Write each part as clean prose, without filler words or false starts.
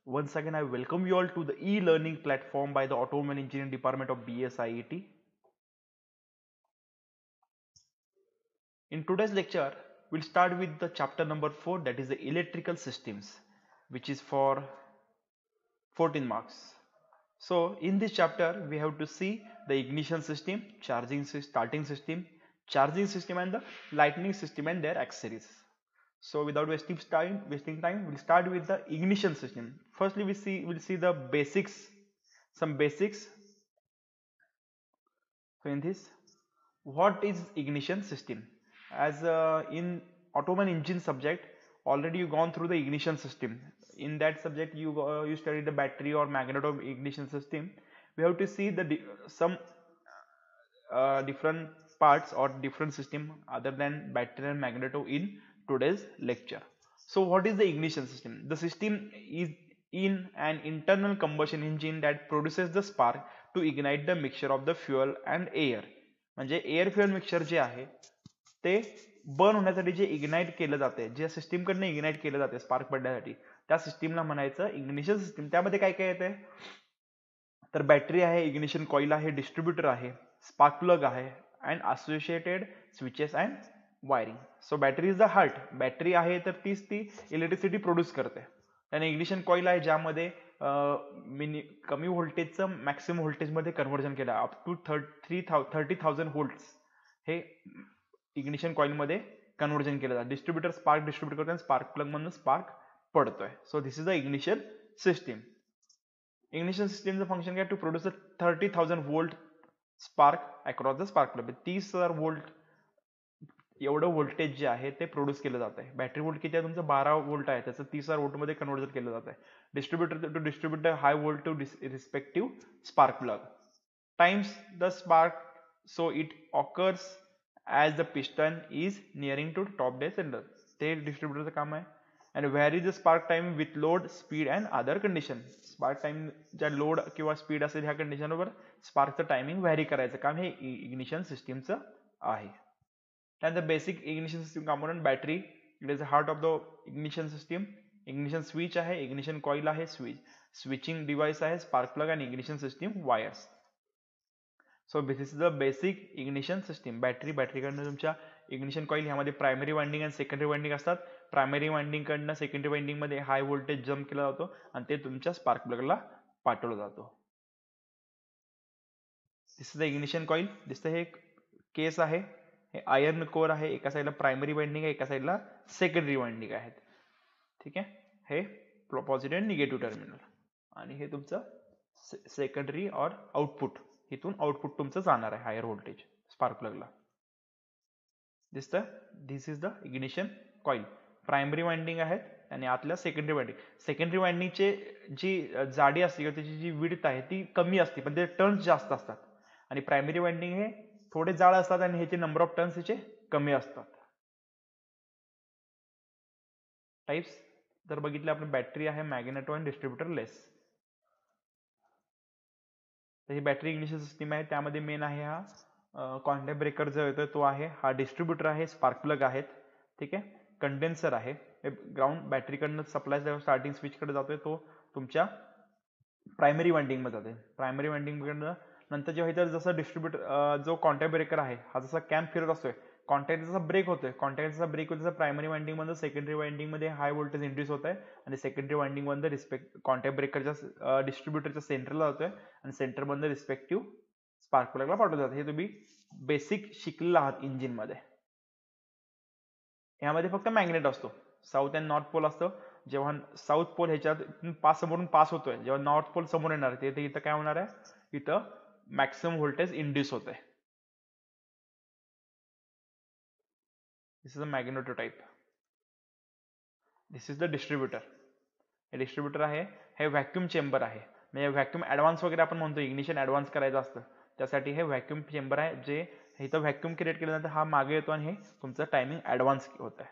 Once again, I welcome you all to the e-learning platform by the Automobile Engineering Department of BSIET. In today's lecture, we'll start with the chapter number 4, that is the electrical systems, which is for 14 marks. So in this chapter, we have to see the ignition system, starting system, charging system, and the lightning system and their accessories. So without wasting time, we'll start with the ignition system. Firstly, we'll see the basics, some basics. So in this, what is ignition system? As in automobile engine subject, already you gone through the ignition system. In that subject, you studied the battery or magneto ignition system. We have to see some different parts or different system other than battery and magneto in today's lecture. So what is the ignition system? The system is in an internal combustion engine that produces the spark to ignite the mixture of the fuel and air. म्हणजे air fuel mixture जे आहे ते burn होण्यासाठी जे ignite केलं जाते, जे system कडनं ignite केलं जाते spark पडण्यासाठी, त्या सिस्टीमला म्हणायचं इग्निशन सिस्टीम. त्यामध्ये काय काय येते तर बॅटरी आहे, इग्निशन कॉइल आहे, डिस्ट्रीब्युटर आहे, स्पार्क प्लग आहे and associated switches and wiring. So battery is the heart. Battery आहे तर तीच ती इलेक्ट्रिसिटी प्रोड्यूस करते. त्याने इग्निशन कॉइल आहे ज्यामध्ये कमी व्होल्टेजचं मॅक्सिमम व्होल्टेजमध्ये कन्व्हर्जन केलं अप टू 30,000 व्होल्ट्स हे इग्निशन कॉइलमध्ये कन्व्हर्जन केलं जातं. डिस्ट्रीब्युटर स्पार्क डिस्ट्रीब्युट करतो आणि स्पार्क प्लग मधून स्पार्क पडतोय. So this is the ignition system. Ignition सिस्टीमचं फंक्शन काय to produce 30,000 volt spark across the spark plug. 30,000 volt एवढं व्होल्टेज जे आहे ते प्रोड्यूस केलं जात आहे. बॅटरी वोल्ट किती आहे तुमचं 12 वोल्ट आहे, त्याचं 30,000 वोल्ट मध्ये कन्वर्जन केलं जात आहे. Distributor to distributor high volt to respective spark plug times the spark. So it occurs as the piston is nearing to top dead centre. ते डिस्ट्रीब्युटरचं काम आहे. And vary the spark time with load speed and other condition. Spark time ज्या load किंवा speed असेल ह्या कंडिशनवर स्पार्कचं timing vary करायचं काम हे इग्निशन सिस्टीमचं आहे. And the basic ignition system component battery, it is the heart of the ignition system. Ignition switch आहे, ignition coil आहे, switching device आहे, spark plug and ignition system wires. So this is the basic ignition system. Battery कडनं तुमच्या ignition coil ह्यामध्ये primary winding आणि secondary winding असतात. Primary winding कडनं secondary winding मध्ये हाय व्होल्टेज जम्प केला जातो आणि ते तुमच्या स्पार्क प्लगला पाठवला जातो. This is the ignition coil. दिसतं हे केस आहे, हे आयर्न कोर आहे, एका साईडला प्रायमरी वाइंडिंग आहे, एका साईडला सेकंडरी वाइंडिंग आहेत. ठीक आहे, हे पॉझिटिव्ह आणि निगेटिव्ह टर्मिनल. आणि हे तुमचं सेकंडरी और आउटपुट, इथून आउटपुट तुमचं जाणार आहे हायर व्होल्टेज स्पार्क प्लगला. दिसतं, this is the ignition coil. Primary winding आहेत आणि आतल्या सेकंडरी वाइंडिंग. सेकंडरी वाइंडिंगचे जी जाडी असते किंवा त्याची जी विड्थ आहे ती कमी असते पण ते टर्न्स जास्त असतात. आणि प्रायमरी वाइंडिंग हे थोडे जाड असतात आणि ह्याचे नंबर ऑफ टर्न्स ह्याचे कमी असतात. टाइप्स जर बघितले आपण, बॅटरी आहे, मॅग्नेटो आणि डिस्ट्रीब्युटर लेस. तर ही बॅटरी इग्निशन सिस्टीम आहे. त्यामध्ये मेन आहे हा कॉन्टॅक्ट ब्रेकर जो येतोय तो आहे, हा डिस्ट्रीब्युटर आहे, स्पार्क प्लग आहेत. ठीक आहे, कंडेन्सर आहे, ग्राउंड बॅटरीकडनं सप्लाय स्टार्टिंग स्विच कडे जातोय, तो तुमच्या प्रायमरी वाइंडिंग मध्ये जाते. प्रायमरी वाइंडिंग कडनं नंतर जेव्हा इथं जसं डिस्ट्रीब्युटर जो कॉन्टॅक्ट ब्रेकर आहे हा जसा कॅम्प फिरत असतोय, कॉन्टॅक्ट जसा ब्रेक होतोय, कॉन्टॅक्ट जसा ब्रेक होतोय प्रायमरी वाइंडिंग मध्ये सेकंडरी वाइंडिंग मध्ये हाय व्होल्टेज इंड्यूस होत आहे आणि सेकंडरी वाइंडिंग मध्ये कॉन्टॅक्ट ब्रेकरच्या डिस्ट्रीब्युटरच्या सेंटरला जातोय आणि सेंटर मध्ये रिस्पेक्टिव्ह स्पार्क प्लगला पाठवलं जातं. हे तुम्ही बेसिक शिकलेला आहात इंजिन मध्ये. यामध्ये फक्त मॅग्नेट असतो, साऊथ अँड नॉर्थ पोल असतो. जेव्हा साऊथ पोल ह्याच्यात समोरून पास होतोय, जेव्हा नॉर्थ पोल समोर येणार ते इथं काय होणार आहे, इथं मॅक्सिमम व्होल्टेज इंड्यूस होत आहे. This is a magneto type. This is the distributor. हे डिस्ट्रीब्युटर आहे, हे व्हॅक्यूम चेंबर आहे. म्हणजे व्हॅक्यूम ऍडव्हान्स वगैरे आपण म्हणतो, इग्निशन ऍडव्हान्स करायचं असतं त्यासाठी हे व्हॅक्यूम चेंबर आहे, जे इथं व्हॅक्यूम क्रिएट केल्यानंतर हा मागे येतो आणि हे तुमचं टायमिंग ऍडव्हान्स होत आहे.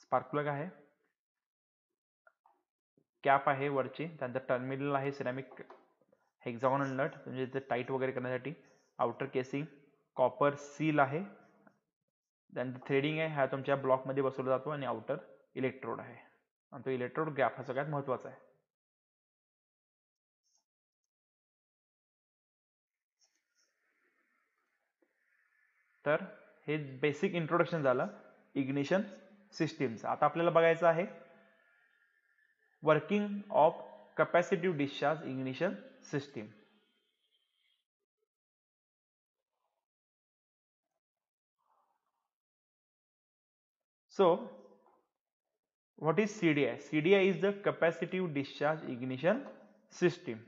स्पार्क प्लग आहे, कॅप आहे वरची, त्यानंतर टर्मिनल आहे, सिरॅमिक हेक्झागोनल नट म्हणजे ते टाईट वगैरे करण्यासाठी, आउटर केसिंग, कॉपर सील आहे, त्यानंतर थ्रेडिंग आहे, हा तुमच्या ब्लॉक मध्ये बसवला जातो आणि आउटर इलेक्ट्रोड आहे. आणि तो इलेक्ट्रोड गॅप हा सगळ्यात महत्वाचा आहे. तर हे बेसिक इंट्रोडक्शन झालं इग्निशन सिस्टीमचं. आता आपल्याला बघायचं आहे working of capacitive discharge ignition system. So what is CDI? CDI is the capacitive discharge ignition system.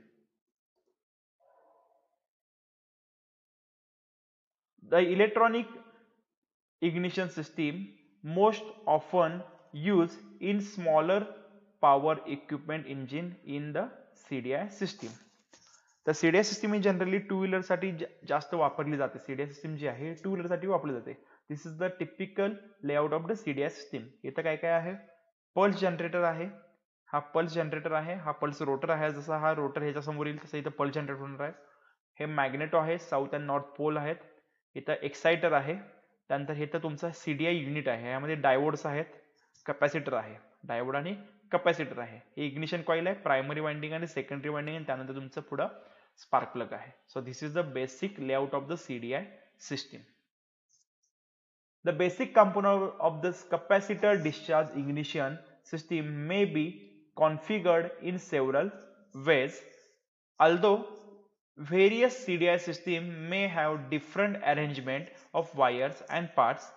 The electronic ignition system most often used in smaller power equipment engine in the CDI system. तर CDI system ही generally two wheeler साठी जास्त वापरली जाते. CDI system जी आहे two wheeler साठी वापरली जाते. This is the typical layout of the CDI system. इथं काय काय आहे, पल्स जनरेटर आहे, हा पल्स जनरेटर आहे, हा पल्स रोटर आहे, जसा हा रोटर ह्याच्या समोर येईल तसं इथं पल्स जनरेटर होणार आहे. हे मॅग्नेटो आहे, साऊथ अँड नॉर्थ पोल आहेत, इथं एक्साइटर आहे, त्यानंतर इथं तुमचा CDI युनिट आहे, यामध्ये डायोड्स आहेत, कॅपॅसिटर आहे, डायोड आणि कॅपॅसिटर आहे, हे इग्निशन कॉइल आहे, प्रायमरी वाइंडिंग आणि सेकंडरी वाइंडिंग, आणि त्यानंतर तुमचं पुढं स्पार्क प्लग आहे. सो this is the basic layout of the CDI system. The basic component of this capacitor discharge ignition system may be configured in several ways. Although various CDI systems may have different arrangement of wires and parts,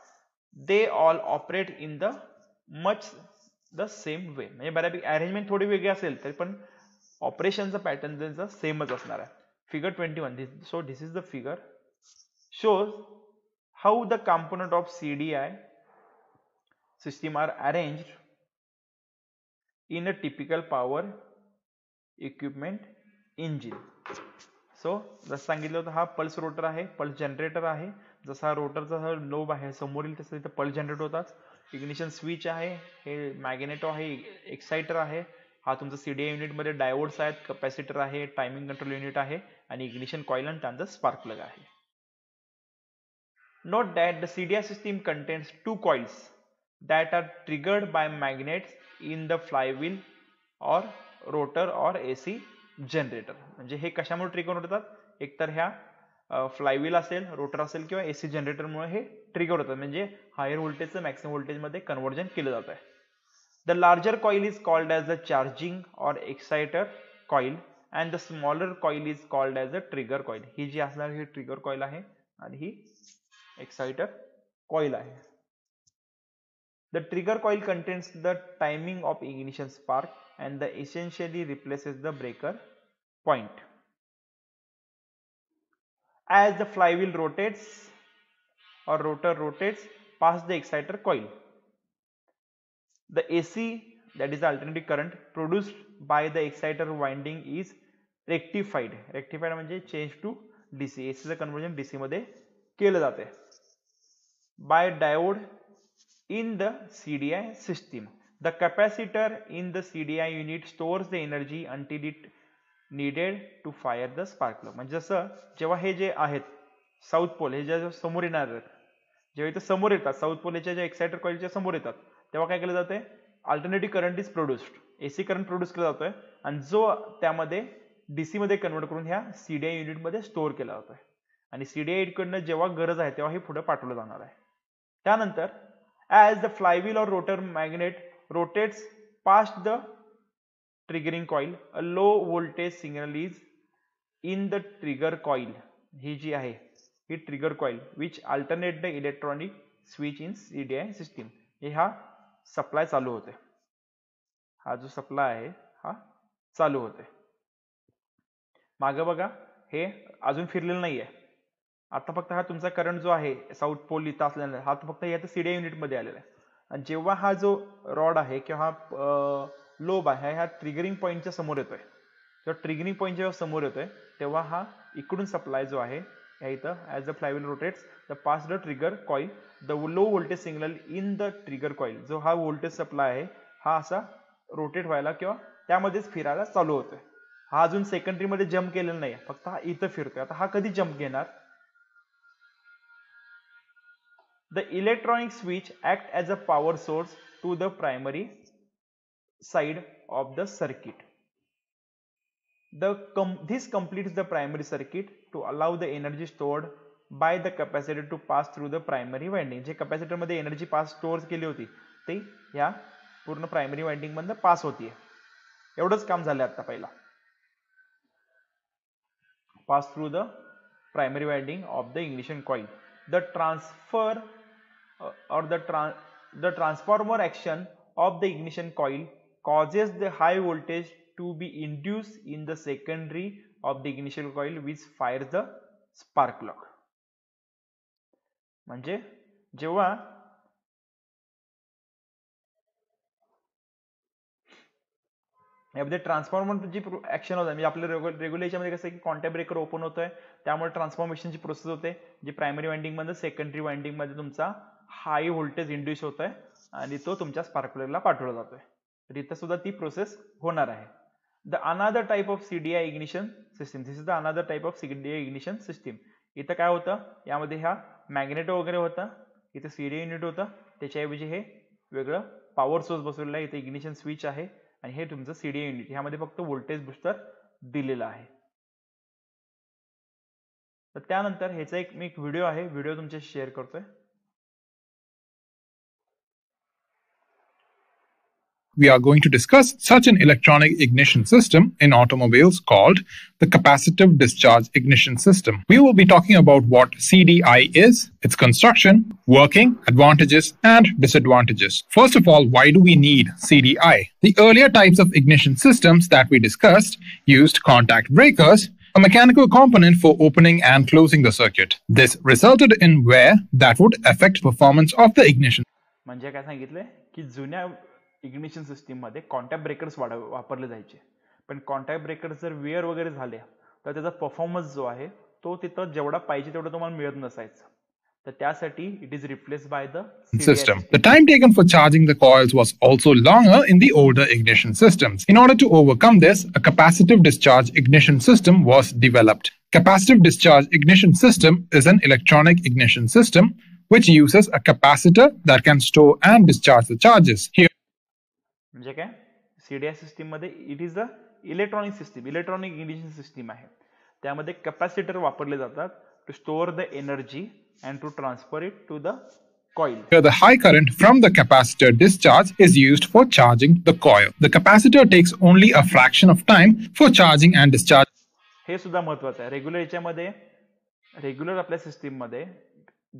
they all operate in the much the same way. म्हणजे बऱ्यापैकी arrangement थोडी वेगळी असेल तरी पण ऑपरेशनचा pattern त्यांचा सेमच असणार आहे. Figure 21. So this is the figure shows how the component of CDI system are arranged in a typical power equipment engine. सो जसं सांगितलं होतं, हा पल्स रोटर आहे, पल्स जनरेटर आहे, जसा रोटरचा लोब आहे समोरील तसं इथं पल्स जनरेट होतात. इग्निशन स्विच आहे, हे मॅग्नेटो आहे, एक्साइटर आहे, हा तुमचा CDI युनिट मध्ये डायोड्स आहेत, कॅपॅसिटर आहे, टायमिंग कंट्रोल युनिट आहे, आणि इग्निशन कॉइल आणि त्यानंतर स्पार्क प्लग आहे. Note that the CDI system contains two coils that are triggered by magnets in the flywheel or rotor or AC generator. म्हणजे हे कशामुळे ट्रिगर होतात, एकतर ह्या फ्लायव्हील असेल, रोटर असेल किंवा AC जनरेटरमुळे हे ट्रिगर होतात, म्हणजे हायर व्होल्टेजचं मॅक्सिमम व्होल्टेज मध्ये कन्व्हर्जन केलं जात आहे. The larger coil is called as the charging or exciter coil and the smaller coil is called as the trigger coil. ही जी असणार ही ट्रिगर कॉइल आहे आणि ही एक्साइटर कॉइल आहे. The trigger coil contains the timing of ignition spark and the essentially replaces the breaker point. As the flywheel rotates or rotor rotates past the exciter coil, the AC, that is the alternating current produced by the exciter winding is rectified. Rectified म्हणजे change to DC. AC चं conversion DC मध्ये केलं जाते by diode in the CDI system. The capacitor in the CDI unit stores the energy until it needed to fire the spark plug. म्हणजे जसं जेव्हा हे जे आहेत south pole, हे जे समोर येणार आहेत, जेव्हा इथे समोर येतात साऊथ पोलच्या ज्या एक्साइटर कॉइलच्या समोर येतात, तेव्हा काय केलं जाते, alternative current is produced, AC current produce केला जातोय आणि जो त्यामध्ये DC मध्ये कन्वर्ट करून ह्या CDI युनिट मध्ये स्टोअर केला जातोय, आणि CDI युनिट कडनं जेव्हा गरज आहे तेव्हा हे पुढे पाठवलं जाणार आहे. त्यानंतर as the flywheel or rotor magnet rotates past the triggering coil, a low voltage signal is in the trigger coil. ही जी आहे ही trigger coil which alternate the electronic switch in CDI system. हे हा सप्लाय चालू होते, हा जो सप्लाय आहे हा चालू होते. मागं बघा हे अजून फिरलेलं नाहीये, आता फक्त हा तुमचा करंट जो आहे साऊथ पोल इथं असलेला हा फक्त याचा CDI युनिट मध्ये आलेला आहे, आणि जेव्हा हा जो रॉड आहे किंवा हा लोब आहे ह्या ट्रिगरिंग पॉईंटच्या समोर येतोय, जेव्हा ट्रिगरिंग पॉईंट जेव्हा समोर येतोय तेव्हा हा इकडून सप्लाय जो आहे ह्या इथं as the flywheel rotates the pass the trigger coil the low voltage signal in the trigger coil, जो हा व्होल्टेज सप्लाय आहे हा असा रोटेट व्हायला किंवा त्यामध्येच फिरायला चालू होतोय. हा अजून सेकंडरी मध्ये जम्प केलेला नाही, फक्त हा इथं फिरतोय. आता हा कधी जम्प घेणार, the electronic switch act as a power source to the primary side of the circuit. This completes the primary circuit to allow the energy stored by the capacitor to pass through the primary winding. J capacitor मध्ये energy पास store केली होती ती ह्या पूर्ण primary winding मधनं पास होतीये. एवढंच काम झालं आता पहिला. Pass through the primary winding of the ignition coil. The transfer or the transformer action of the ignition coil causes the high voltage to be induced in the secondary of the ignition coil which fires the spark plug. म्हणजे जेव्हा यामध्ये ट्रान्सफॉर्मरची action होत आहे, म्हणजे आपल्या regular याच्यामध्ये कसं की कॉन्टॅक्ट ब्रेकर ओपन होतोय, त्यामुळे ट्रान्सफॉर्मेशनची प्रोसेस होते, जी प्रायमरी वाइंडिंग मध्ये सेकंडरी वाइंडिंग मध्ये तुमचा हाय व्होल्टेज इंड्यूस होतोय आणि तो तुमच्या स्पार्क प्लगला पाठवला जातोय. तर इथं सुद्धा ती प्रोसेस होणार आहे. The another type of CDI ignition system. This is the another type of CDI ignition system. इथं काय होतं, यामध्ये ह्या मॅग्नेटो वगैरे होतं, इथे सीडीआय युनिट होतं, त्याच्याऐवजी हे वेगळं पॉवर सोर्स बसवलेला आहे, इथे इग्निशन स्विच आहे आणि हे तुमचं सीडीआय युनिट, ह्यामध्ये फक्त व्होल्टेज बुस्टर दिलेला आहे. तर त्यानंतर ह्याचा मी एक व्हिडिओ आहे, व्हिडिओ तुमच्याशी शेअर करतोय. We are going to discuss such an electronic ignition system in automobiles called the capacitive discharge ignition system. We will be talking about what CDI is, its construction, working, advantages, and disadvantages. First of all, why do we need CDI? The earlier types of ignition systems that we discussed used contact breakers, a mechanical component for opening and closing the circuit. This resulted in wear that would affect performance of the ignition. म्हणजे काय सांगितलंय की जुन्या ignition system मध्ये contact breakers वापरले जायचे, पण contact breakers जर वेअर वगैरे झाले तर त्याचा परफॉर्मन्स जो आहे तो तिथं जेवढा पाहिजे तेवढा तुम्हाला मिळत नसायचं. तर त्यासाठी it is replaced by the system. The time taken for charging the coils was also longer in the older ignition systems. In order to overcome this, a capacitive discharge ignition system was developed. Capacitive discharge ignition system is an electronic ignition system which uses a capacitor that can store and discharge the charges. Here, म्हणजे काय CDI system मध्ये it is a electronic system, electronic ignition system आहे. त्यामध्ये capacitor वापरले जातात to store the energy and to transfer it to the coil. Here the high current from the capacitor discharge is used for charging the coil. The capacitor takes only a fraction of time for charging and discharging. हे सुद्धा महत्वाचं आहे. Regular याच्यामध्ये regular आपल्या system मध्ये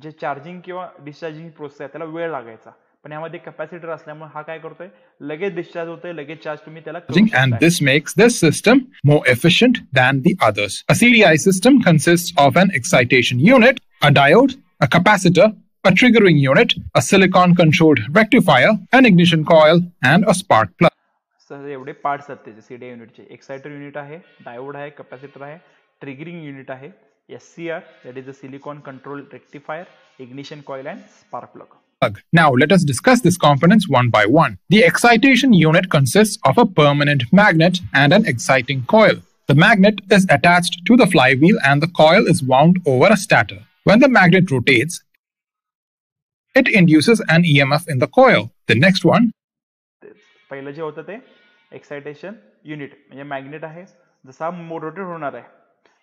जे charging किंवा discharging process आहे त्याला वेळ लागायचा, पण यामध्ये कॅपॅसिटर असल्यामुळे हा काय करतोय, लगेच डिस्चार्ज होतोय, लगेच चार्ज तुम्ही त्याला करू शकता. And this makes this system more efficient than the others. A CDI system consists of an excitation unit, a diode, a capacitor, a triggering unit, a silicon-controlled rectifier, an ignition coil, and a spark plug. Sir एवढे parts आहेत त्याचे सीडीआय युनिटचे. Exciter unit आहे, diode आहे, capacitor आहे, triggering unit आहे, SCR that is a silicon controlled rectifier, ignition coil and spark plug. Now let us discuss these components one by one. The excitation unit consists of a permanent magnet and an exciting coil. The magnet is attached to the flywheel and the coil is wound over a stator. When the magnet rotates, it induces an EMF in the coil. The next one, पहिलं जे होतं ते excitation unit म्हणजे magnet आहे, जसा rotate होणार आहे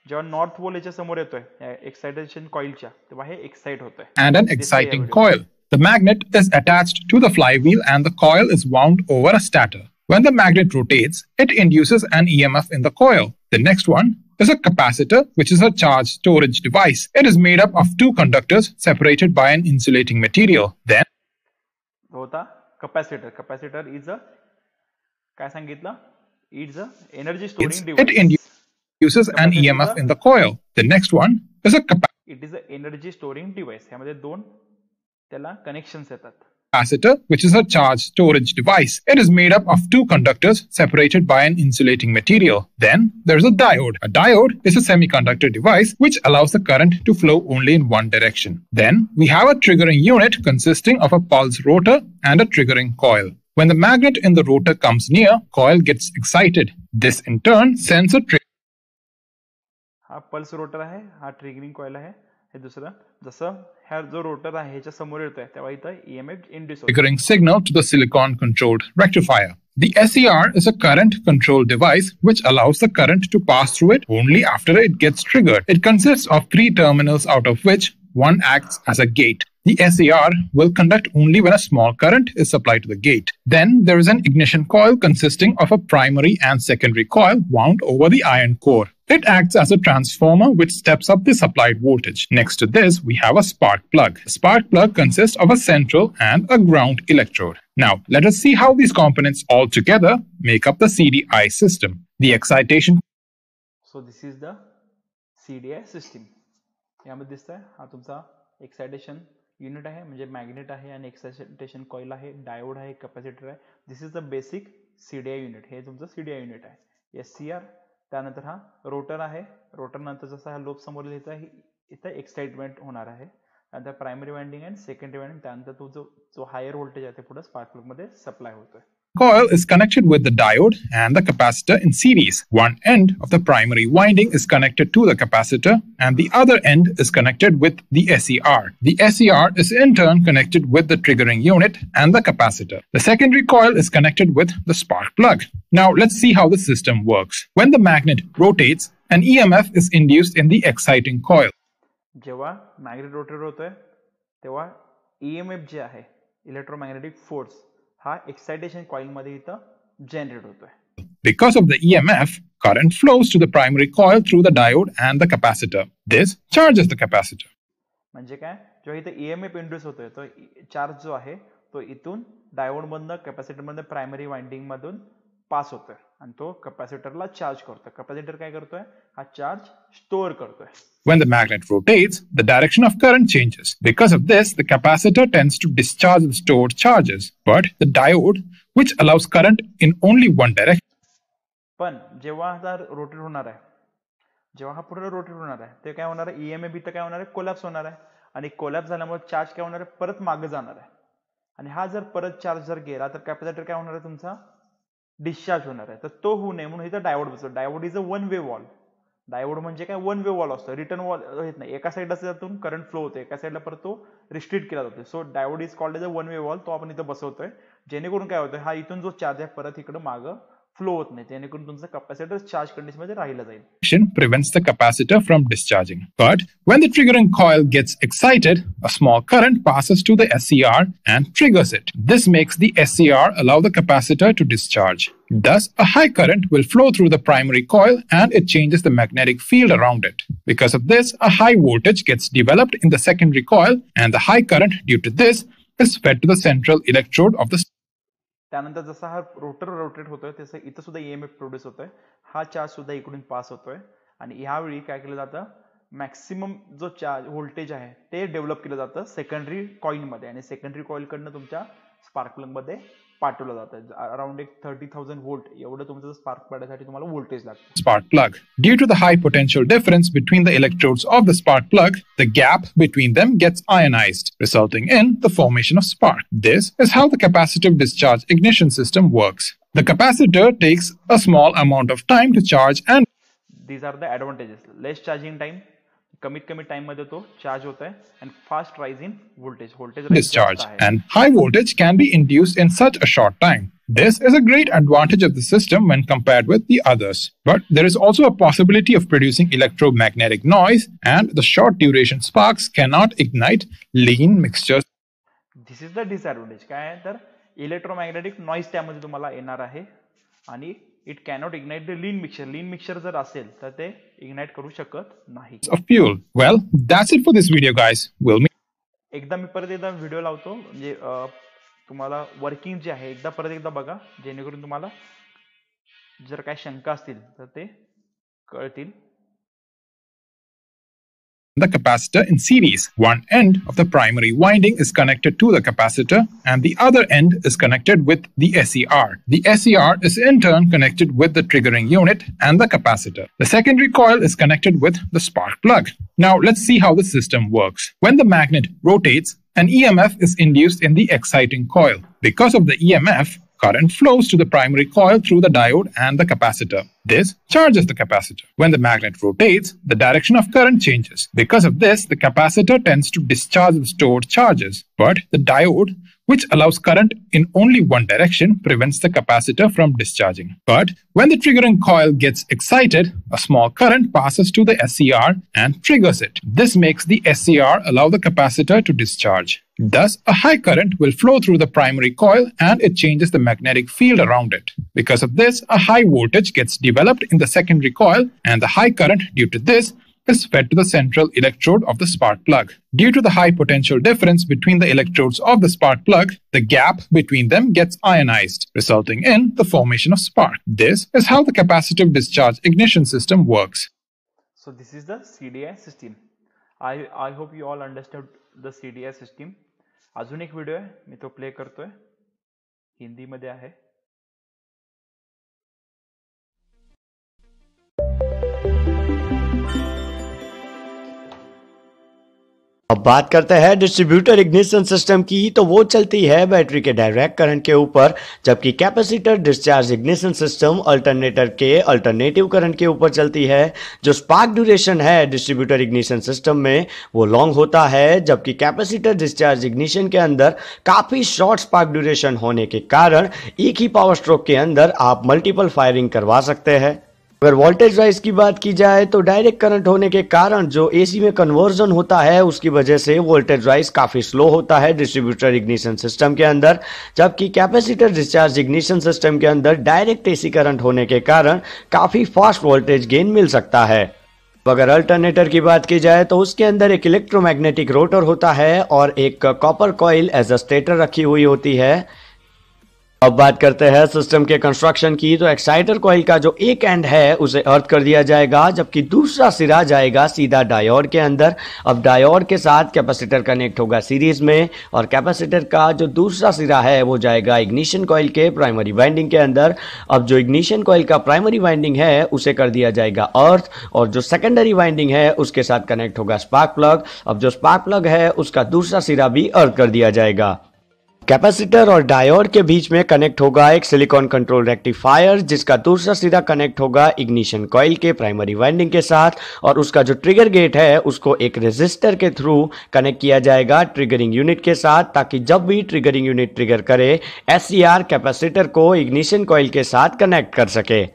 जेव्हा north pole याच्या समोर येतोय एक्साइटेशन कॉइलच्या, तेव्हा हे एक्साइट होतंय. And an exciting coil. The magnet is attached to the flywheel and the coil is wound over a stator. When the magnet rotates, it induces an EMF in the coil. The next one is a capacitor, which is a charge storage device. It is made up of two conductors separated by an insulating material. Then होता capacitor. Capacitor is a काय सांगितलं, is a energy storing it device. induces an EMF in the coil. The next one is a it is a energy storing device. यामध्ये दोन त्याला connections येतात. capacitor, which is a charge storage device. It is made up of two conductors separated by an insulating material. Then there's a diode. A diode is a semiconductor device which allows the current to flow only in one direction. Then we have a triggering unit consisting of a pulse rotor and a triggering coil. When the magnet in the rotor comes near, coil gets excited. This in turn sends a trigger. हा pulse rotor आहे, हा triggering coil आहे. हे दुसरं जसं हा जो rotor आहे ह्याच्या समोर येतोय तेव्हा इथं EMF इंड्यूस होतो. Triggering signal to the silicon controlled rectifier. The SCR is a current control device which allows the current to pass through it only after it gets triggered. It consists of 3 terminals, out of which one acts as a gate. The SCR will conduct only when a small current is supplied to the gate. Then there is an ignition coil consisting of a primary and secondary coil wound over the iron core. It acts as a transformer which steps up the supplied voltage. Next to this, we have a spark plug. The spark plug consists of a central and a ground electrode. Now, let us see how these components all together make up the CDI system. The excitation. So this is the CDI system. यामध्ये दिसतंय हा तुमचा excitation unit आहे, म्हणजे magnet आहे आणि excitation coil आहे, diode आहे, कॅपॅसिटर आहे. This is the basic CDI unit. हे तुमचं CDI युनिट आहे. SCR, त्यानंतर हा रोटर आहे. रोटर नंतर जसा हा लोब समोर लिहित आहे इथं एक्साइटमेंट होणार आहे. त्यानंतर प्रायमरी वाइंडिंग आणि सेकंडरी वाइंडिंग, त्यानंतर तो जो हायर व्होल्टेज आहे ते पुढे स्पार्क प्लग मध्ये सप्लाय होतोय. Coil is connected with the diode and the capacitor in series. One end of the primary winding is connected to the capacitor and the other end is connected with the SCR. The SCR is in turn connected with the triggering unit and the capacitor. The secondary coil is connected with the spark plug. Now let's see how the system works. When the magnet rotates, an EMF is induced in the exciting coil. जेव्हा magnet rotate होतोय तेव्हा EMF जे आहे, electromagnetic force, हा excitation coil मध्ये इथं generate होतोय. Because of the EMF, current flows to the primary coil through the diode and the capacitor. This charges the capacitor. म्हणजे काय, जेव्हा इथे EMF इंड्यूस होतोय तो चार्ज जो आहे तो इथून डायोड मधनं कॅपॅसिटर मध्ये प्रायमरी वाइंडिंग मधून पास होतोय आणि तो कॅपॅसिटरला चार्ज करतोय. कॅपॅसिटर काय करतोय, हा चार्ज स्टोअर करतोय. When the magnet rotates, the direction of current changes. Because of this, the capacitor tends to discharge the stored charges, but the diode, which allows current in only one direction. पण जेव्हा हा rotate होणार आहे, जेव्हा हा पुढे rotate होणार आहे, ते काय होणार आहे, EMF इथं काय होणार आहे, कोलॅप्स होणार आहे आणि कोलॅप्स झाल्यामुळे चार्ज काय होणार आहे, परत मागे जाणार आहे. आणि हा जर परत चार्ज जर गेला तर कॅपॅसिटर काय होणार आहे, तुमचा डिस्चार्ज होणार आहे. तर तो होऊ नये म्हणून इथं डायोड बसतो. Diode is a one way wall. Diode म्हणजे काय, वन वे वॉल असतो, रिटर्न वॉल येत नाही. एका साईडला त्यातून करंट फ्लो होतो, एका साईडला परत तो रिस्ट्रिक्ट केला जातो. So diode is called as a one way valve. तो आपण इथं बसवतोय जेणेकरून काय होतंय, हा इथून जो चार्ज आहे परत इकडे मागं फ्लो होत नाही, जेणेकरून तुमचं कॅपॅसिटर चार्ज कंडिशन मध्ये राहिलं जाईल. Prevents the capacitor from discharging. But when the triggering coil gets excited, a small current passes to the SCR and triggers it. This makes the SCR allow the capacitor to discharge. Thus, a high current will flow through the primary coil and it changes the magnetic field around it. Because of this, a high voltage gets developed in the secondary coil and the high current due to this is fed to the central electrode of the. त्यानंतर जसा हा rotor rotate होतोय तसं इथं सुद्धा EMF produce होतोय. हा charge सुद्धा इकडून पास होतोय आणि ह्यावेळी काय केलं जातं, मॅक्सिमम जो चार्ज व्होल्टेज आहे ते डेव्हलप केलं जातं सेकंडरी कॉइल मध्ये आणि सेकंडरी कॉइल कडनं तुमच्या स्पार्क प्लग मध्ये पाठवलं जातं. अराउंड एक 30,000 वोल्ट एवढं तुमचं स्पार्क पाडण्यासाठी तुम्हाला व्होल्टेज लागतं. Spark plug. Due to the high potential difference between the electrodes of the spark plug, the gap between them gets ionized, resulting in the formation of spark. This is how the capacitive discharge ignition system works. The capacitor takes a small amount of time to charge and these are the advantages. Less charging time, कमीत कमी time मध्ये तो charge होता है and fast rise in voltage discharge and high voltage can be induced in such a short time. This is a great advantage of the system when compared with the others. But there is also a possibility of producing electromagnetic noise and the short duration sparks cannot ignite lean mixtures. This is the disadvantage. काय आहे तर electromagnetic noise त्यामध्ये तुम्हाला येणार आहे आणि it cannot ignite the lean mixture. Lean mixture जर असेल तर ते ignite करू शकत नाही. Of fuel. Well, that's it for this video, guys. We'll meet. एकदा मी परत एकदा व्हिडिओ लावतो, म्हणजे तुम्हाला वर्किंग जे आहे एकदा परत एकदा बघा, जेणेकरून तुम्हाला जर काही शंका असतील तर ते कळतील. The capacitor in series. One end of the primary winding is connected to the capacitor and the other end is connected with the SCR. The SCR is in turn connected with the triggering unit and the capacitor. The secondary coil is connected with the spark plug. Now let's see how the system works. When the magnet rotates, an EMF is induced in the exciting coil. Because of the EMF, current flows to the primary coil through the diode and the capacitor. This charges the capacitor. When the magnet rotates, the direction of current changes. Because of this, the capacitor tends to discharge the stored charges. But the diode, which allows current in only one direction, prevents the capacitor from discharging. But when the triggering coil gets excited, a small current passes to the SCR and triggers it. This makes the SCR allow the capacitor to discharge. Thus, a high current will flow through the primary coil and it changes the magnetic field around it. Because of this, a high voltage gets developed in the secondary coil, and the high current due to this is fed to the central electrode of the spark plug. Due to the high potential difference between the electrodes of the spark plug, the gap between them gets ionized, resulting in the formation of spark. This is how the capacitive discharge ignition system works. So this is the CDI system. I hope you all understood the CDI system. अजून एक video आहे, मी तो play करतोय, हिंदी मध्ये आहे. अब बात करते हैं डिस्ट्रीब्यूटर इग्निशन सिस्टम की, तो वो चलती है बैटरी के डायरेक्ट करंट के ऊपर, जबकि capacitor discharge ignition system alternator के अल्टरनेटिव करंट के ऊपर चलती है. जो स्पार्क ड्यूरेशन है डिस्ट्रीब्यूटर इग्निशन सिस्टम में वो लॉन्ग होता है, जबकि कैपेसिटर डिस्चार्ज इग्निशन के अंदर काफी शॉर्ट स्पार्क ड्यूरेशन होने के कारण एक ही पावर स्ट्रोक के अंदर आप मल्टीपल फायरिंग करवा सकते हैं. अगर वोल्टेज राइज की बात की जाए तो डायरेक्ट करंट होने के कारण जो एसी में कन्वर्जन होता है उसकी वजह से वोल्टेज राइज काफी स्लो होता है डिस्ट्रीब्यूटर इग्निशन सिस्टम के अंदर, जबकि कैपेसिटर डिस्चार्ज इग्निशन सिस्टम के अंदर डायरेक्ट एसी करंट होने के कारण काफी फास्ट वोल्टेज गेन मिल सकता है. अगर अल्टरनेटर की बात की जाए तो उसके अंदर एक इलेक्ट्रोमैग्नेटिक रोटर होता है और एक copper coil as a stator रखी हुई होती है. अब बात करते हैं सिस्टम के कंस्ट्रक्शन की, तो एक्साइटर कॉइल का जो एक एंड है उसे अर्थ कर दिया जाएगा, जबकि दूसरा सिरा जाएगा सीधा डायोड के अंदर. अब डायोड के साथ कैपेसिटर कनेक्ट होगा सीरीज में, और कैपेसिटर का जो दूसरा सिरा है वो जाएगा इग्निशन कॉइल के प्राइमरी वाइंडिंग के अंदर. अब जो इग्निशन कॉइल का प्राइमरी वाइंडिंग है उसे कर दिया जाएगा अर्थ, और जो सेकेंडरी वाइंडिंग है उसके साथ कनेक्ट होगा स्पार्क प्लग. अब जो स्पार्क प्लग है उसका दूसरा सिरा भी अर्थ कर दिया जाएगा. कैपेसिटर और डायोड के बीच में कनेक्ट होगा एक सिलिकॉन कंट्रोल रेक्टिफायर, जिसका दूसरा सिरा कनेक्ट होगा इग्निशन कॉइल के प्राइमरी वाइंडिंग के साथ, और उसका जो ट्रिगर गेट है उसको एक रेजिस्टर के थ्रू कनेक्ट किया जाएगा ट्रिगरिंग यूनिट के साथ, ताकि जब भी ट्रिगरिंग यूनिट ट्रिगर करे एससीआर कैपेसिटर को इग्निशन कॉइल के साथ कनेक्ट कर सके.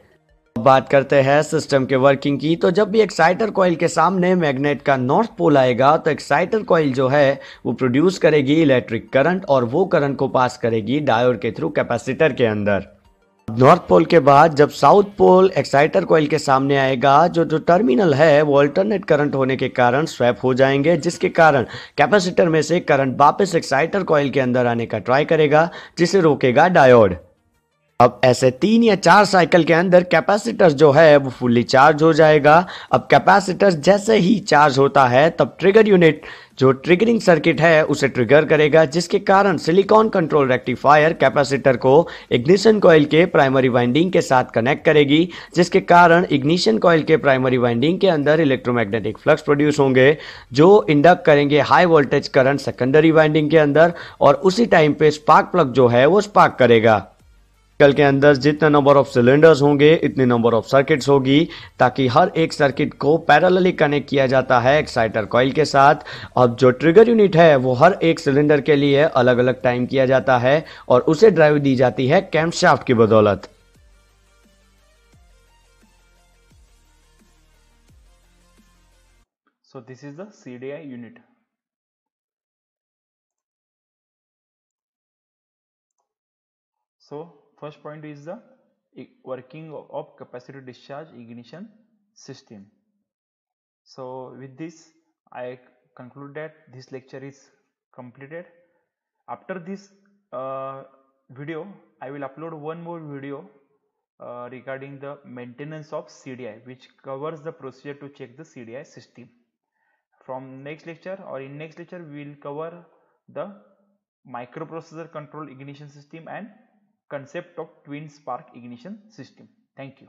बात करते हैं सिस्टम के वर्किंग की, तो जब भी एक्साइटर कॉइल के सामने मैग्नेट का नॉर्थ पोल आएगा तो एक्साइटर कॉइल जो है वो प्रोड्यूस करेगी इलेक्ट्रिक करंट, और वो करंट को पास करेगी डायोड के थ्रू कैपेसिटर के अंदर. नॉर्थ पोल के बाद जब साउथ पोल एक्साइटर कॉइल के सामने आएगा, जो टर्मिनल है वो अल्टरनेट करंट होने के कारण स्वैप हो जाएंगे, जिसके कारण कैपेसिटर में से करंट वापस एक्साइटर कॉइल के अंदर आने का ट्राई करेगा, जिसे रोकेगा डायोड. अब ऐसे 3 या 4 साइकिल के अंदर कैपेसिटर जो है वो फुल्ली चार्ज हो जाएगा. अब कैपेसिटर जैसे ही चार्ज होता है तब ट्रिगर यूनिट जो ट्रिगरिंग सर्किट है उसे ट्रिगर करेगा, जिसके कारण सिलिकॉन कंट्रोल रेक्टिफायर कैपेसिटर को इग्निशन कॉइल के प्राइमरी वाइंडिंग के साथ कनेक्ट करेगी, जिसके कारण इग्निशन कॉइल के प्राइमरी वाइंडिंग के अंदर इलेक्ट्रोमैग्नेटिक फ्लक्स प्रोड्यूस होंगे, जो इंडक्ट करेंगे high voltage current secondary winding के अंदर, और उसी टाइम पे स्पार्क प्लग जो है वो स्पार्क करेगा. कल के अंदर जितने नंबर ऑफ सिलेंडर्स होंगे इतने नंबर ऑफ सर्किट्स होगी, ताकि हर एक सर्किट को पैरेलली कनेक्ट किया जाता है एक्साइटर कॉइल के साथ. अब जो ट्रिगर यूनिट है वो हर एक सिलेंडर के लिए अलग अलग टाइम किया जाता है, और उसे ड्राइव दी जाती है कैम्पशाफ्ट की बदौलत. So this is the CDI unit. So first point is the working of capacitor discharge ignition system. So with this I conclude that this lecture is completed. After this video I will upload one more video regarding the maintenance of CDI, which covers the procedure to check the CDI system. From next lecture or in next lecture we will cover the microprocessor control ignition system and concept of twin spark ignition system. Thank you.